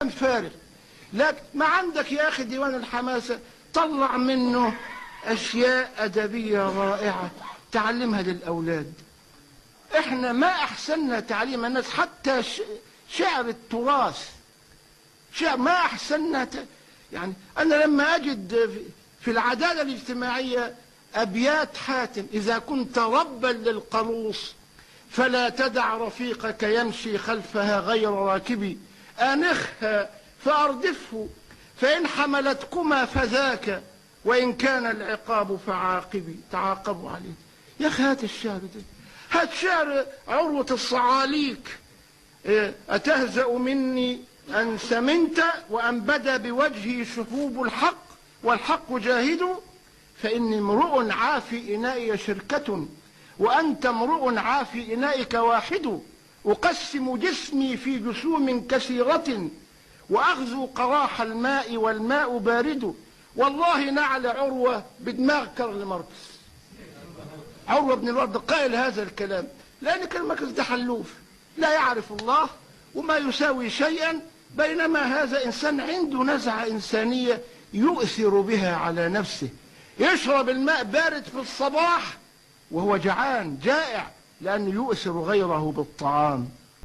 فارغ. لكن ما عندك يا أخي ديوان الحماسة، طلع منه أشياء أدبية رائعة تعلمها للأولاد. إحنا ما أحسننا تعليم الناس، حتى شعر التراث، شعر ما أحسننا يعني أنا لما أجد في العدالة الاجتماعية أبيات حاتم: إذا كنت ربا للقلوص فلا تدع رفيقك يمشي خلفها غير راكبي، آنخها فأردفه فإن حملتكما فذاك، وإن كان العقاب فعاقبي. تعاقبوا عليه يا أخي. هات الشعر ده، هات شعر عروة الصعاليك: أتهزأ مني أن سمنت وأن بدا بوجهي شهوب الحق والحق جاهد، فإني امرؤ عافي إنائي شركة وأنت امرؤ عافي إنائك واحد، أقسم جسمي في جسوم كثيرة وأغزو قراح الماء والماء بارد. والله نعل عروة بدماغ كارل ماركس. عروة بن الورد قائل هذا الكلام لأن كارل ماركس ده حلوف لا يعرف الله وما يساوي شيئا، بينما هذا إنسان عنده نزعة إنسانية يؤثر بها على نفسه. يشرب الماء بارد في الصباح وهو جعان جائع لأنه يؤثر غيره بالطعام.